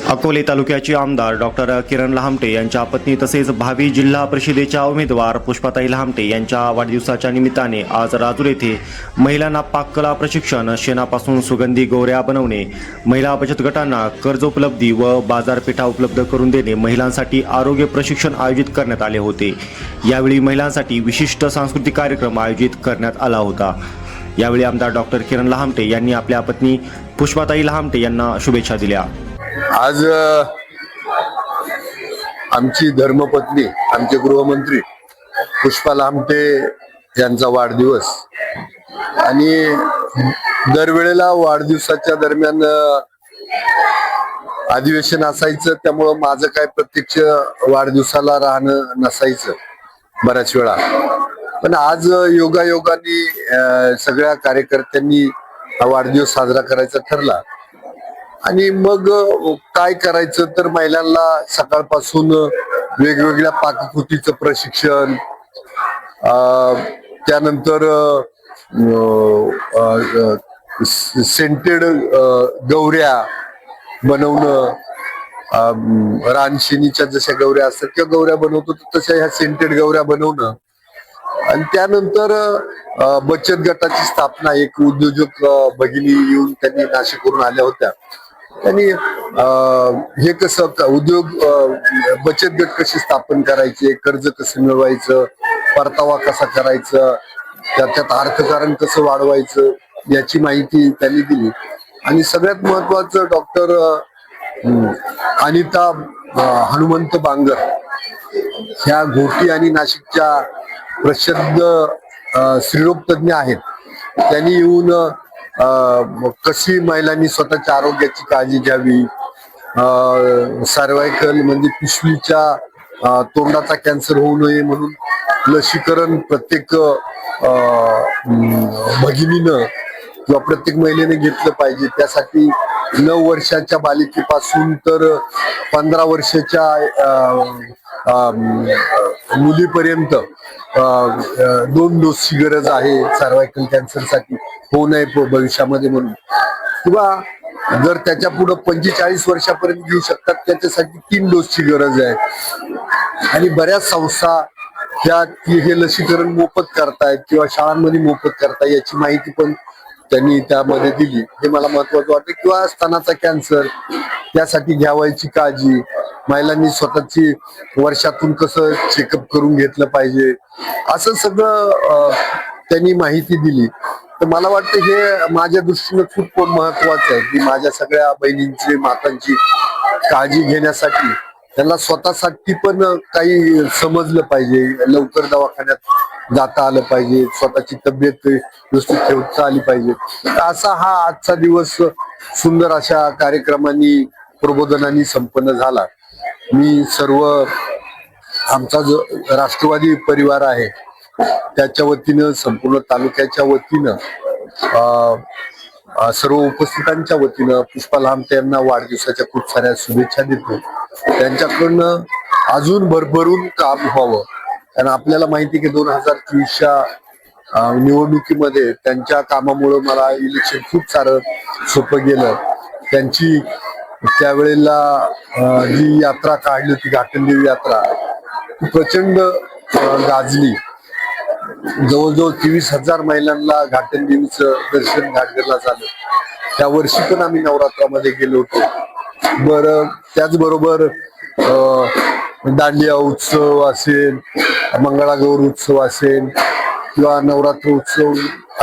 अकोले तालुक्याचे आमदार डॉक्टर किरण लहामटे यांच्या पत्नी तसेच भावी जिल्हा परिषदेच्या उमेदवार पुष्पाताई लहामटे यांच्या वाढदिवसाच्या निमित्ताने आज राजूर येथे महिलांना पाककला प्रशिक्षण, शेणापासून सुगंधी गोवऱ्या बनवणे, महिला बचत गटांना कर्ज उपलब्धी व बाजारपेठा उपलब्ध करून देणे, महिलांसाठी आरोग्य प्रशिक्षण आयोजित करण्यात आले होते। यावेळी महिलांसाठी विशिष्ट सांस्कृतिक कार्यक्रम आयोजित करण्यात आला होता। यावेळी आमदार डॉक्टर किरण लहामटे यांनी आपल्या पत्नी पुष्पाताई लहामटे यांना शुभेच्छा दिल्या। आज आमची धर्मपत्नी, आमचे गृहमंत्री पुष्पा लहामटे यांचा वाढदिवस आणि दरवेळेला वाढदिवसाच्या दरम्यान अधिवेशन असायचं, त्यामुळं माझं काय प्रत्यक्ष वाढदिवसाला राहणं नसायचं बऱ्याच वेळा। पण आज योगायोगाने सगळ्या कार्यकर्त्यांनी हा वाढदिवस साजरा करायचा ठरला आणि मग काय करायचं तर महिलांना सकाळपासून वेगवेगळ्या पाककृतीचं प्रशिक्षण, त्यानंतर सेंटेड गौऱ्या बनवणं, रानशेनीच्या जशा गौऱ्या असतात किंवा गौऱ्या बनवतो तशा ह्या सेंटेड गौऱ्या बनवणं आणि त्यानंतर बचत गटाची स्थापना, एक उद्योजक भगिनी येऊन त्यांनी नाशिकवरून आल्या होत्या, त्यांनी हे कसं उद्योग बचत गट कसे स्थापन करायचे, कर्ज कसं मिळवायचं, परतावा कसा करायचा, त्याच्यात अर्थकारण कसं वाढवायचं याची माहिती त्यांनी दिली। आणि सगळ्यात महत्वाचं डॉक्टर अनिता हनुमंत बांगर ह्या घोटी आणि नाशिकच्या प्रसिद्ध स्त्रीरोग तज्ञ आहेत, त्यांनी येऊन कशी महिलांनी स्वतःच्या आरोग्याची काळजी घ्यावी, सर्वायकल म्हणजे पिशवीच्या तोंडाचा कॅन्सर होऊ नये म्हणून लसीकरण प्रत्येक भगिनीनं किंवा प्रत्येक महिलेने घेतलं पाहिजे। त्यासाठी 9 वर्षाच्या बालिकेपासून तर 15 वर्षाच्या मुलीपर्यंत 2 डोसची गरज आहे सर्वायकल कॅन्सरसाठी होऊ नये भविष्यामध्ये म्हणून, किंवा जर त्याच्या पुढे 45 वर्षापर्यंत घेऊ शकतात त्याच्यासाठी 3 डोसची गरज आहे। आणि बऱ्याच संस्था त्या हे लसीकरण मोफत करतायत किंवा शाळांमध्ये मोफत करतायत याची माहिती पण त्यांनी त्यामध्ये दिली, हे मला महत्वाचं वाटतं। किंवा स्तनाचा कॅन्सर, त्यासाठी घ्यावायची काळजी, महिलांनी स्वतःची वर्षातून कसं चेकअप करून घेतलं पाहिजे, असं सगळं त्यांनी माहिती दिली। तर मला वाटतं हे माझ्या दृष्टीने खूप महत्वाचं आहे की माझ्या सगळ्या बहिणींची, मातांची काळजी घेण्यासाठी त्यांना स्वतःसाठी पण काही समजलं पाहिजे, लवकर दवाखान्यात जाता आलं पाहिजे, स्वतःची तब्येत व्यवस्थित ठेवता आली पाहिजे। असा हा आजचा दिवस सुंदर अशा कार्यक्रमांनी, प्रबोधनांनी संपन्न झाला। मी सर्व आमचा जो राष्ट्रवादी परिवार आहे त्याच्या वतीनं, संपूर्ण तालुक्याच्या वतीनं, सर्व उपस्थितांच्या वतीनं पुष्पा लहामटे यांना वाढदिवसाच्या खूप साऱ्या शुभेच्छा देतो। त्यांच्याकडनं अजून भरभरून काम व्हावं, कारण आपल्याला माहिती की 2024च्या निवडणुकीमध्ये त्यांच्या कामामुळे मला इलेक्शन खूप सारं सोपं गेलं। त्यांची त्यावेळेला जी यात्रा काढली होती, घाटनदेवी यात्रा, प्रचंड गाजली। जवळजवळ 23,000 महिलांना घाटनदेवीचं दर्शन घाटगरला झालं। त्या वर्षी पण आम्ही नवरात्रामध्ये गेलो होतो। बरं, त्याचबरोबर दांडिया उत्सव असेल, मंगळागौर उत्सव असेल किंवा नवरात्र उत्सव,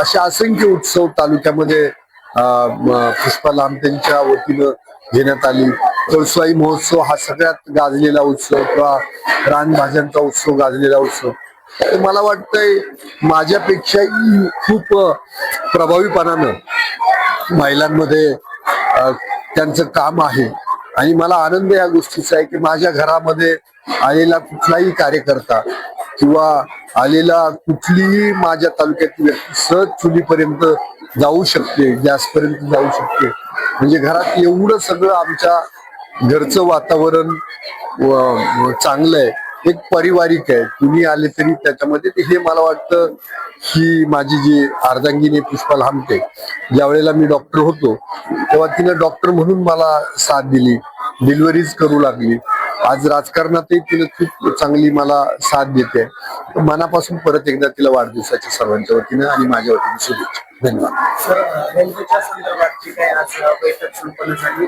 असे असंख्य उत्सव तालुक्यामध्ये पुष्पा लहामटेंच्या वतीनं घेण्यात आली। कळसुबाई महोत्सव हा सगळ्यात गाजलेला उत्सव किंवा रानभाज्यांचा उत्सव गाजलेला उत्सव। तर मला वाटतंय माझ्यापेक्षाही खूप प्रभावीपणानं महिलांमध्ये त्यांचं काम आहे आणि मला आनंद या गोष्टीचा आहे की माझ्या घरामध्ये आलेला कुठलाही कार्यकर्ता किंवा आलेला कुठलीही माझ्या तालुक्यातील व्यक्ती सहज चुलीपर्यंत जाऊ शकते, गॅसपर्यंत जाऊ शकते। म्हणजे घरात एवढं सगळं आमच्या घरचं वातावरण चांगलं आहे, एक पारिवारिक आहे, कुणी आले तरी त्याच्यामध्ये। हे मला वाटतं ही माझी जी अर्धांगिनी पुष्पा लहामटे, ज्या वेळेला मी डॉक्टर होतो तेव्हा तिने डॉक्टर म्हणून मला साथ दिली, डिलिव्हरीज करू लागली. आज राजकारणातही तिने खूप चांगली मला साथ देते. मनापासून परत एकदा तिला वाढदिवसाच्या सर्वांच्या वतीनं आणि माझ्या वतीने शुभेच्छा. धन्यवाद. सर, रेल्वेच्या संदर्भात जी काही आज बैठक संपन्न झाली,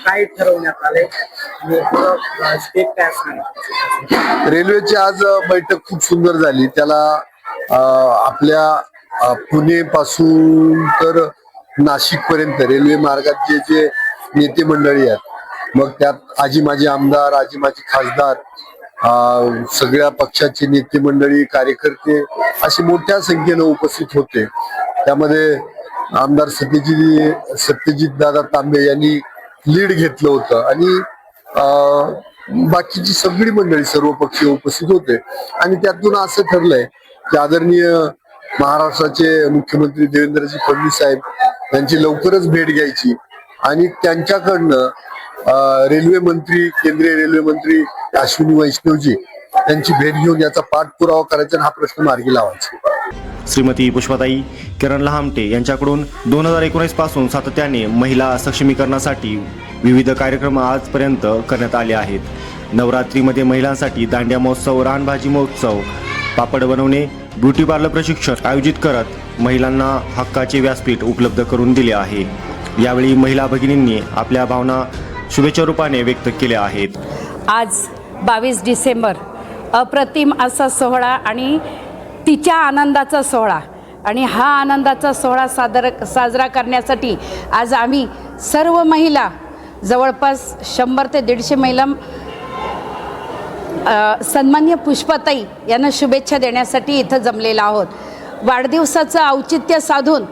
काय ठरवण्यात आले आणि स्टेप काय असणार? रेल्वेची आज बैठक खूप सुंदर झाली. त्याला आपल्या पुणे पासून तर नाशिक पर्यंत रेल्वे मार्गात जे जे नेते मंडळी आहेत, मग त्यात आजी माजी आमदार, आजी माजी खासदार, सगळ्या पक्षाचे नेते मंडळी, कार्यकर्ते असे मोठ्या संख्येनं उपस्थित होते. त्यामध्ये आमदार सत्यजित दादा तांबे यांनी लीड घेतलं होतं आणि बाकीची सगळी मंडळी सर्वपक्षीय उपस्थित होते. आणि त्यातून असं ठरलंय की आदरणीय महाराष्ट्राचे मुख्यमंत्री देवेंद्रजी फडणवीस साहेब यांची लवकरच भेट घ्यायची आणि त्यांच्याकडनं रेल्वे मंत्री, केंद्रीय रेल्वे मंत्री अश्विनी वैष्णवजी त्यांची भेट घेऊन याचा पाठपुरावा करायचा आणि हा प्रश्न मार्गी लावायचा. श्रीमती पुष्पाताई किरण लहामटे यांच्याकडून 2019 पासून सातत्याने महिला सक्षमीकरणासाठी विविध कार्यक्रम आजपर्यंत करण्यात आले आहेत. नवरात्रीमध्ये महिलांसाठी दांडिया महोत्सव, रानभाजी महोत्सव, पापड बनवणे, ब्युटी पार्लर प्रशिक्षण आयोजित करत महिलांना हक्काचे व्यासपीठ उपलब्ध करून दिले आहे. यावेळी महिला भगिनींनी आपल्या भावना शुभेच्छा रूपाने व्यक्त केल्या आहेत. आज 22 डिसेंबर अप्रतिम असा सोहळा आणि तिच्या आनंदाचा सोहळा, आणि हा आनंदाचा सोहळा साजरा करण्यासाठी आज आम्ही सर्व महिला जवळपास 100 ते 150 महिला सन्माननीय पुष्पाताई यांना शुभेच्छा देण्यासाठी इथं जमलेलो आहोत. वाढदिवसाचं औचित्य साधून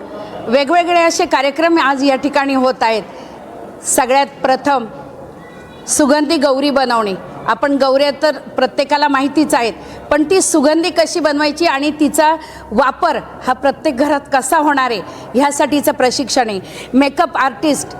वेगवेगळे असे कार्यक्रम आज या ठिकाणी होत आहेत. सगळ्यात प्रथम सुगंधी गौरी बनवणे. आपण गौऱ्या तर प्रत्येकाला माहितीच आहेत, पण ती सुगंधी कशी बनवायची आणि तिचा वापर हा प्रत्येक घरात कसा होणार आहे ह्यासाठीचं प्रशिक्षण आहे. मेकअप आर्टिस्ट,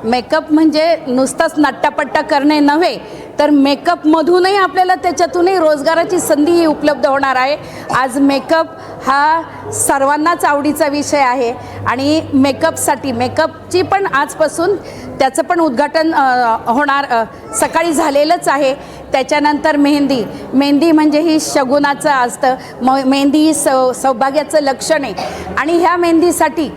मेकअप म्हणजे नुसताच नट्टापट्टा करणे नव्हे, तर मेकअपमधूनही आपल्याला त्याच्यातूनही रोजगाराची संधीही उपलब्ध होणार आहे. आज मेकअप हा सर्वांनाच आवडीचा विषय आहे आणि मेकअपची पण आजपासून त्याचं पण उद्घाटन होणार, सकाळी झालेलंच आहे. त्याच्यानंतर मेहंदी म्हणजे ही शगुनाचं असतं. मेहंदी ही सौभाग्याचं लक्षण आहे आणि ह्या मेहंदीसाठी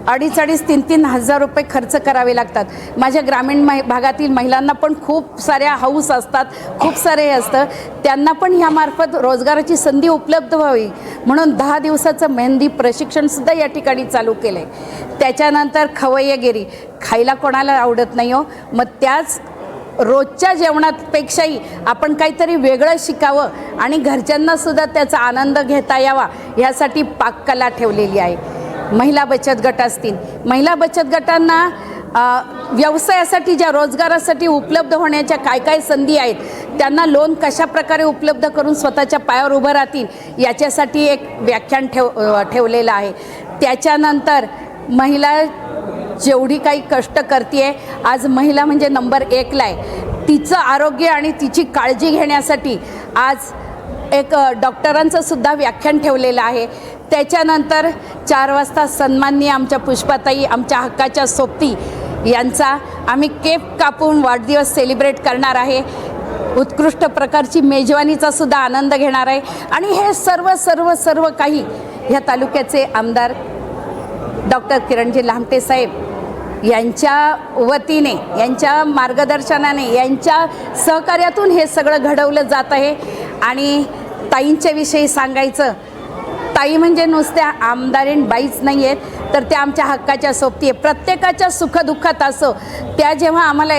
2,500-3,000 हजार रुपये खर्च करावे लागतात. माझ्या ग्रामीण भागातील महिलांना पण खूप साऱ्या हौस असतात, खूप सारे असतं. त्यांना पण ह्यामार्फत रोजगाराची संधी उपलब्ध व्हावी म्हणून 10 दिवसाचं मेहंदी प्रशिक्षणसुद्धा या ठिकाणी चालू केलं आहे. त्याच्यानंतर खवय्यगिरी, खायला कोणाला आवडत नाही हो, मग त्याच रोजच्या जेवणापेक्षाही आपण काहीतरी वेगळं शिकावं आणि घरच्यांनासुद्धा त्याचा आनंद घेता यावा यासाठी पाककला ठेवलेली आहे. महिला बचत गट असतील, महिला बचत गटांना व्यवसायासाठी, ज्या रोजगारासाठी उपलब्ध होण्याच्या काय काय संधी आहेत, त्यांना लोन कशा प्रकारे उपलब्ध करून स्वतःच्या पायावर उभं राहतील याच्यासाठी एक व्याख्यान ठेवलेलं आहे. त्याच्यानंतर महिला जेवढी काही कष्ट करते, आज महिला म्हणजे नंबर 1ला आहे. तिचं आरोग्य आणि तिची काळजी घेण्यासाठी आज एक डॉक्टरांचं सुद्धा व्याख्यान ठेवलेलं आहे. त्याच्यानंतर 4 वाजता सन्माननीय आमच्या पुष्पाताई, आमच्या हक्काच्या सोबती यांचा आम्ही केक कापून वाढदिवस सेलिब्रेट करणार आहे. उत्कृष्ट प्रकारची मेजवानीचा सुद्धा आनंद घेणार आहे. आणि हे सर्व काही ह्या तालुक्याचे आमदार डॉक्टर किरणजी लहामटे साहेब यांच्या वतीने, यांच्या मार्गदर्शनाने, यांच्या सहकार्यातून हे सगळं घडवलं जात आहे. आणि ताईंच्या विषयी सांगायचं, ताई म्हणजे नुसत्या आमदारीण बाईच नाही आहेत, तर त्या आमच्या हक्काच्या सोबती आहे. प्रत्येकाच्या सुखदुःखात असो त्या जेव्हा आम्हाला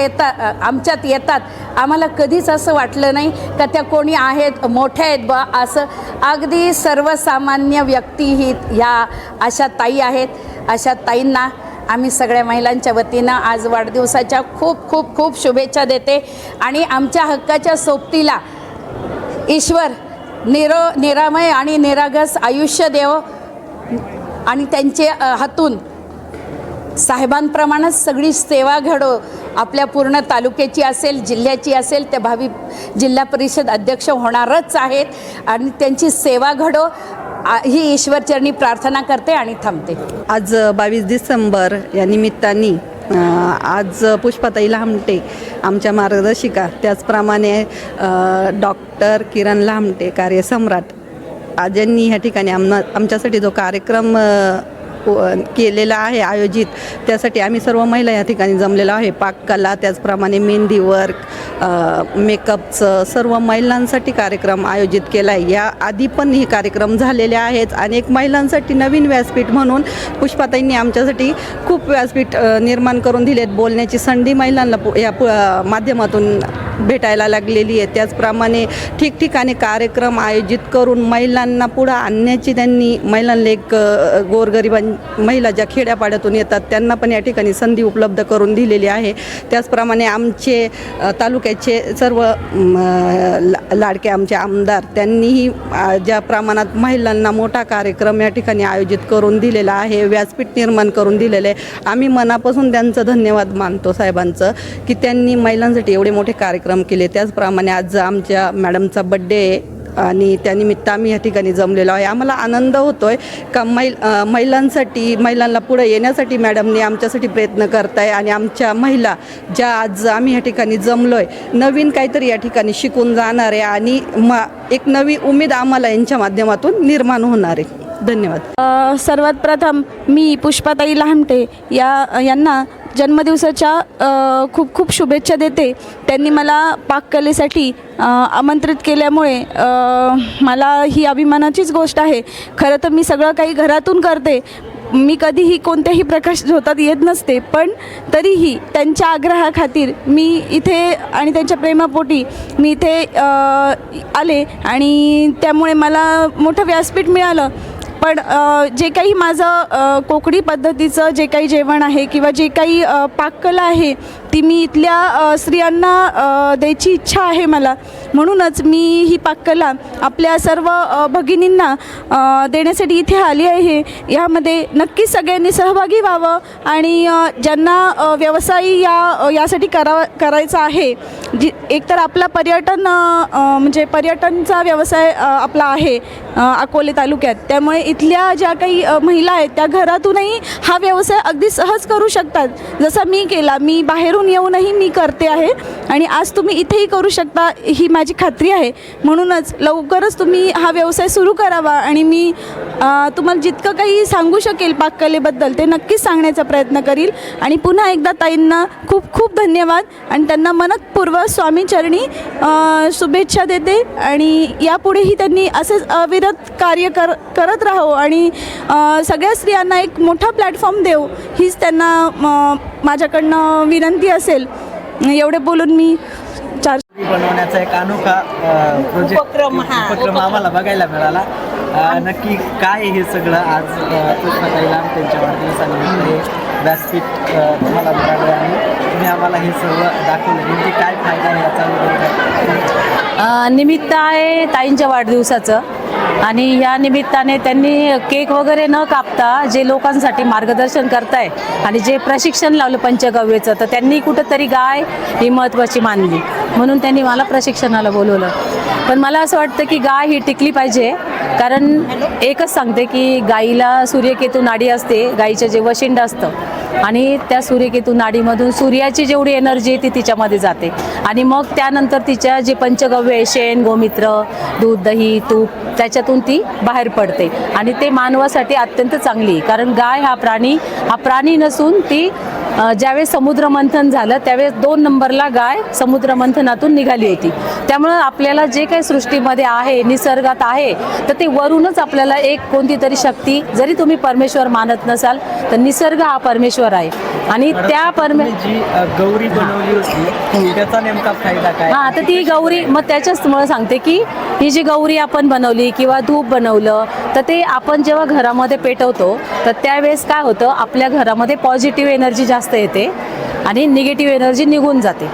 आमच्यात येतात, आम्हाला कधीच असं वाटलं नाही का त्या कोणी आहेत, मोठ्या आहेत बा असं. अगदी सर्वसामान्य व्यक्ती ह्या अशा ताई आहेत. अशा ताईंना आम्ही सगळ्या महिलांच्या वतीनं आज वाढदिवसाच्या खूप शुभेच्छा देते. आणि आमच्या हक्काच्या सोबतीला ईश्वर निरामय आणि निरागस आयुष्य देव आणि त्यांचे हातून साहेबांप्रमाणेच सगळी सेवा घडो. आपल्या पूर्ण तालुक्याची असेल, जिल्ह्याची असेल, त्या भावी जिल्हा परिषद अध्यक्ष होणारच आहेत आणि त्यांची सेवा घडो ही ईश्वरचरणी प्रार्थना करते आणि थांबते. आज 22 डिसेंबर या निमित्ताने आज पुष्पाताई लामटे आमच्या मार्गदर्शिका, त्याचप्रमाणे डॉक्टर किरण लामटे कार्यसम्राट आज यांनी ह्या ठिकाणी आमच्यासाठी जो कार्यक्रम केलेला आहे आयोजित, त्यासाठी आम्ही सर्व महिला या ठिकाणी जमलेलो आहे. पाककला, त्याचप्रमाणे मेहंदी वर्क, मेकअपचं सर्व महिलांसाठी कार्यक्रम आयोजित केला आहे. या आधी पण हे कार्यक्रम झालेले आहेत. अनेक महिलांसाठी नवीन व्यासपीठ म्हणून पुष्पाताईंनी आमच्यासाठी खूप व्यासपीठ निर्माण करून दिलेत. बोलण्याची संधी महिलांना या माध्यमातून भेटायला लागलेली आहे. त्याचप्रमाणे ठिकठिकाणी कार्यक्रम आयोजित करून महिलांना पुढं आणण्याची त्यांनी महिलांना एक गोरगरिबां महिला ज्या खेड्यापाड्यातून येतात त्यांना पण या ठिकाणी संधी उपलब्ध करून दिलेली आहे. त्याचप्रमाणे आमचे तालुक्याचे सर्व लाडके आमचे आमदार त्यांनीही ज्या प्रमाणात महिलांना मोठा कार्यक्रम या ठिकाणी आयोजित करून दिलेला आहे, व्यासपीठ निर्माण करून दिलेलं आहे. आम्ही मनापासून त्यांचं धन्यवाद मानतो साहेबांचं की त्यांनी महिलांसाठी एवढे मोठे कार्यक्रम केले. त्याचप्रमाणे आज आमच्या मॅडमचा बड्डे आहे आणि त्यानिमित्त आम्ही या ठिकाणी जमलेलो आहे. आम्हाला आनंद होतो आहे का महिलांसाठी, महिलांना पुढे येण्यासाठी मॅडमने आमच्यासाठी प्रयत्न करत आहे आणि आमच्या महिला ज्या आज आम्ही या ठिकाणी जमलो आहे, नवीन काहीतरी या ठिकाणी शिकून जाणार आहे आणि एक नवी उमेद आम्हाला यांच्या माध्यमातून निर्माण होणार आहे. धन्यवाद. सर्वात प्रथम मी पुष्पाताई लामटे यांना जन्मदिवसाच्या खूप खूप शुभेच्छा देते. त्यांनी मला पाककलेसाठी आमंत्रित केल्यामुळे मला ही अभिमानाचीच गोष्ट आहे. खरं तर मी सगळं काही घरातून करते, मी कधीही कोणत्याही प्रकाश झोतात येत नसते, पण तरीही त्यांच्या आग्रहाखातीर मी इथे आणि त्यांच्या प्रेमापोटी मी इथे आले आणि त्यामुळे मला मोठं व्यासपीठ मिळालं. पण जे काही माझं कोकणी पद्धतीचं जे काही जेवण आहे किंवा जे काही पाककला आहे ती मी इथल्या स्त्रियांना द्यायची इच्छा आहे मला. म्हणूनच मी ही पाककला आपल्या सर्व भगिनींना देण्यासाठी इथे आली आहे. यामध्ये नक्कीच सगळ्यांनी सहभागी व्हावं आणि ज्यांना व्यवसाय यासाठी करायचा आहे, एकतर आपला पर्यटन म्हणजे पर्यटनचा व्यवसाय आपला आहे अकोले तालुक्यात, त्यामुळे इथल्या ज्या काही महिला आहेत त्या घरातूनही हा व्यवसाय अगदी सहज करू शकतात. जसा मी केला, मी बाहेरून येऊनही मी करते आहे आणि आज तुम्ही इथेही करू शकता ही माझी खात्री आहे. म्हणूनच लवकरच तुम्ही हा व्यवसाय सुरू करावा आणि मी तुम्हाला जितकं काही सांगू शकेल पाककलेबद्दल ते नक्कीच सांगण्याचा प्रयत्न करील. आणि पुन्हा एकदा ताईंना खूप खूप धन्यवाद आणि त्यांना मनपूर्वक स्वामीचरणी शुभेच्छा देते आणि यापुढेही त्यांनी असेच अविरत कार्य करत राहावं आणि सगळ्या स्त्रियांना एक मोठा प्लॅटफॉर्म देऊ हीच त्यांना माझ्याकडनं विनंती असेल. एवढे बोलून मी बनवण्याचा एक अनोखा उपक्रम आम्हाला बघायला मिळाला. नक्की काय हे सगळं आज पुष्पाताई लामटे त्यांच्या वाढदिवसानिमित्त हे व्यासपीठ तुम्हाला मिळालं आणि तुम्ही आम्हाला हे सर्व दाखवलं, म्हणजे काय फायदा आहे याचा? निमित्त आहे ताईंच्या वाढदिवसाचं आणि या निमित्ताने त्यांनी केक वगैरे न कापता जे लोकांसाठी मार्गदर्शन करताय आणि जे प्रशिक्षण लावलं पंचगव्यचं, तर त्यांनी कुठंतरी गाय ही महत्त्वाची मानली म्हणून त्यांनी मला प्रशिक्षणाला बोलवलं. पण मला असं वाटतं की गाय ही टिकली पाहिजे, कारण एकच सांगते की गाईला सूर्यकेतू नाडी असते, गाईचं जे वशिंड असतं आणि त्या सूर्यकेतू नाडीमधून सूर्याची जेवढी एनर्जी ती तिच्यामध्ये जाते आणि मग त्यानंतर तिच्या जे पंचगव्य आहे, शेण, गोमित्र, दूध, दही, तूप, त्याच्यातून ती बाहेर पडते आणि ते मानवासाठी अत्यंत चांगली. कारण गाय हा प्राणी नसून ती ज्यावेळेस समुद्रमंथन झालं त्यावेळेस 2 नंबरला गाय समुद्रमंथनातून निघाली होती. त्यामुळं आपल्याला जे काही सृष्टीमध्ये आहे, निसर्गात आहे, तर ते वरूनच आपल्याला एक कोणती तरी शक्ती, जरी तुम्ही परमेश्वर मानत नसाल तर निसर्ग हा परमेश्वर आहे आणि त्या जी गौरी बनवली होती त्याचा नेमका फायदा काय? हां, तर ती गौरी मग त्याच्याच मला सांगते की ही जी गौरी आपण बनवली किंवा धूप बनवलं तर ते आपण जेव्हा घरामध्ये पेटवतो तर त्यावेळेस काय होतं, आपल्या घरामध्ये पॉझिटिव्ह एनर्जी जास्त येते आणि निगेटिव्ह एनर्जी निघून जाते.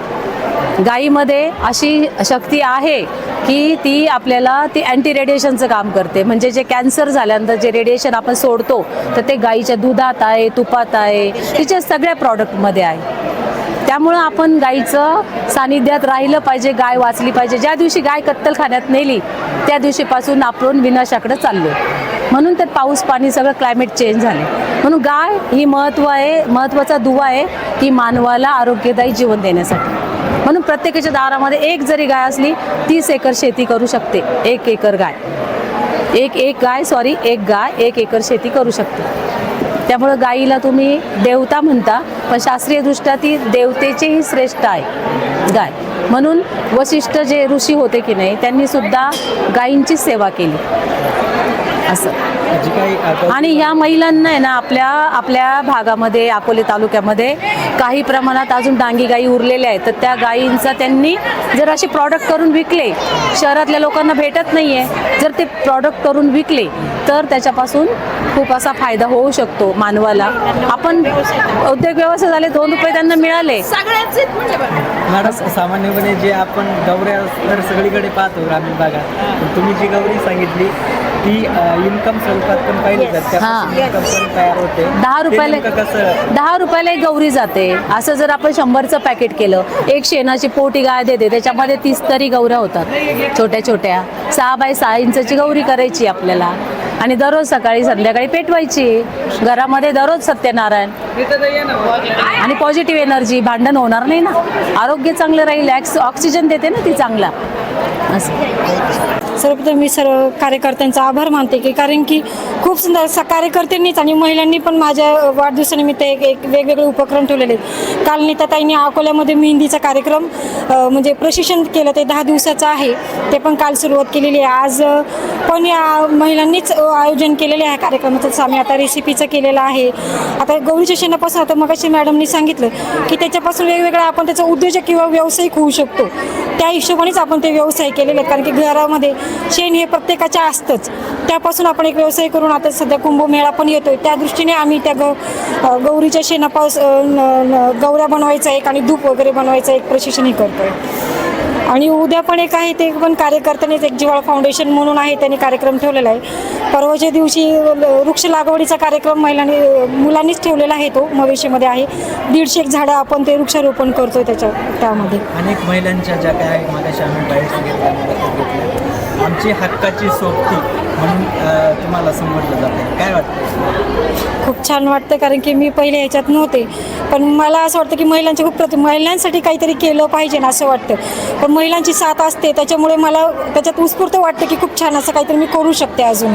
गाईमध्ये अशी शक्ती आहे की ती आपल्याला ती अँटी रेडिएशनचं काम करते. म्हणजे जे कॅन्सर झाल्यानंतर जे रेडिएशन आपण सोडतो तर ते गाईच्या दुधात आहे, तुपात आहे, तिच्या सगळ्या प्रॉडक्टमध्ये आहे. त्यामुळं आपण गाईचं सानिध्यात राहिलं पाहिजे, गाय वाचली पाहिजे. ज्या दिवशी गाय कत्तलखान्यात नेली त्या दिवशीपासून आपण विनाशाकडे चाललो. म्हणून त्यात पाऊस पाणी सगळं क्लायमेट चेंज झाले. म्हणून गाय ही महत्त्वाचा दुवा आहे की मानवाला आरोग्यदायी जीवन देण्यासाठी. म्हणून प्रत्येकाच्या दारामध्ये एक जरी गाय असली 30 एकर शेती करू शकते. एक गाय 1 एकर शेती करू शकते. त्यामुळं गाईला तुम्ही देवता म्हणता, पण शास्त्रीयदृष्ट्या ती देवतेचेही श्रेष्ठ आहे गाय. म्हणून वशिष्ठ जे ऋषी होते की नाही, त्यांनी सुद्धा गायींची सेवा केली असं. जी काही आणि ह्या महिलांना आहे ना आपल्या भागामध्ये, अकोले तालुक्यामध्ये काही प्रमाणात अजून डांगी गायी उरलेल्या आहेत. तर त्या गायींचा त्यांनी जर असे प्रॉडक्ट करून विकले, शहरातल्या लोकांना भेटत नाही आहे, जर ते प्रॉडक्ट करून विकले तर त्याच्यापासून खूप असा फायदा होऊ शकतो मानवाला. आपण उद्योग व्यवसाय झाले, 2 रुपये त्यांना मिळाले. मॅडम, सामान्यपणे जे आपण गौऱ्या तर सगळीकडे पाहतो ग्रामीण भागात, पण तुम्ही जी गौरी सांगितली ती इन्कम स्वरूपात पण पाहिली जाते, इन्कम पण तयार होते. 10 रुपयाला ते नेमकं कसं 10 रुपयाला एक गौरी जाते. असं जर आपण 100चं पॅकेट केलं, एक शेणाची पोटी गाय देते, त्याच्यामध्ये 30 तरी गौऱ्या होतात छोट्या छोट्या. 6 बाय 6 इंचाची गौरी करायची आपल्याला आणि दररोज सकाळी संध्याकाळी पेटवायची. घरामध्ये दररोज सत्यनारायण आणि पॉझिटिव्ह एनर्जी, भांडण होणार नाही ना, आरोग्य चांगलं राहील, ऑक्सिजन देते ना ती चांगला असं. सर्वप्रथम मी सर्व कार्यकर्त्यांचा आभार मानते की कारण की खूप सुंदर कार्यकर्त्यांनीच आणि महिलांनी पण माझ्या वाढदिवसानिमित्त एक वेगवेगळे उपक्रम ठेवलेले आहेत. काल नीताताईंनी अकोल्यामध्ये मेहंदीचा कार्यक्रम म्हणजे प्रशिक्षण केलं, ते 10 दिवसाचं आहे, ते पण काल सुरुवात केलेली आहे. आज पण या महिलांनीच आयोजन केलेले आहे कार्यक्रमाचं. आम्ही आता रेसिपीचं केलेलं आहे. आता गौरीच्या शेणापासून आता मगाशी मॅडमनी सांगितलं की त्याच्यापासून वेगवेगळा आपण त्याचा उद्योजक किंवा व्यावसायिक होऊ शकतो. त्या हिशोबानेच आपण ते व्यवसाय केलेले आहेत, कारण की घरामध्ये शेण हे प्रत्येकाच्या असतंच. त्यापासून आपण एक व्यवसाय करून आता सध्या कुंभमेळा पण येतोय, त्या दृष्टीने आम्ही त्या गौरीच्या शेणापासून गौऱ्या बनवायचा एक आणि धूप वगैरे बनवायचं एक प्रशिक्षणही करतोय. आणि उद्या पण एक आहे, ते पण कार्यकर्त्यांनीच एक जिव्हाळा फाउंडेशन म्हणून आहे, त्यांनी कार्यक्रम ठेवलेला आहे. परवाच्या दिवशी वृक्ष लागवडीचा कार्यक्रम मुलांनीच ठेवलेला आहे. तो मवेशीमध्ये आहे. 150 झाडं आपण ते वृक्षारोपण करतोय त्यामध्ये. अनेक महिलांच्या ज्या काय मागाशी आम्ही बाईट्स घेतल्या, आमची हक्काची सोबती म्हणून तुम्हाला संबोधलं जातं. काय वाटतं? खूप छान वाटतं, कारण की मी पहिले ह्याच्यात नव्हते, पण मला असं वाटतं की महिलांसाठी काहीतरी केलं पाहिजे ना असं वाटतं. पण महिलांची साथ असते, त्याच्यामुळे मला त्याच्यात उत्स्फूर्त वाटतं की खूप छान असं काहीतरी मी करू शकते अजून.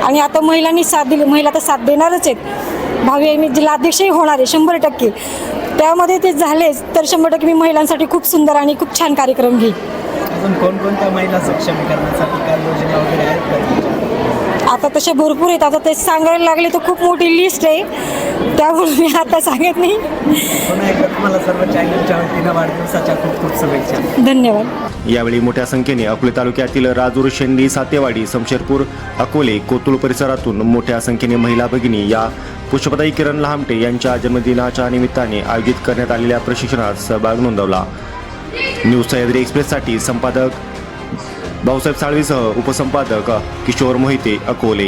आणि आता महिलांनी साथ दिली, महिला तर साथ देणारच आहेत. भावी मी जिल्हाध्यक्षही होणार आहे 100%. त्यामध्ये ते झालेच तर 100% मी महिलांसाठी खूप सुंदर आणि खूप छान कार्यक्रम घेईन. अजून कोणकोणत्या महिला सक्षमीकरणासाठी काय योजना वगैरे आहेत का? आता तसे भरपूर आहेत. आता ते सांगायला लागले तर खूप मोठी लिस्ट आहे, त्यामुळे मी आता सांगत नाही. पुन्हा एकदा तुम्हाला सर्व चॅनलच्या वतीनं वाढदिवसाच्या खूप खूप शुभेच्छा. धन्यवाद. यावेळी मोठ्या संख्येने अकोले तालुक्यातील राजूर, शेंडी, सातेवाडी, शमशेरपूर, अकोले, कोतुळ परिसरातून मोठ्या संख्येने महिला भगिनी या पुष्पताई किरण लहामटे यांच्या जन्मदिनाच्या निमित्ताने आयोजित करण्यात आलेल्या प्रशिक्षणात सहभाग नोंदवला. न्यूज सह्याद्री एक्सप्रेससाठी संपादक भाऊसाहेब साळवीसह उपसंपादक किशोर मोहिते, अकोले.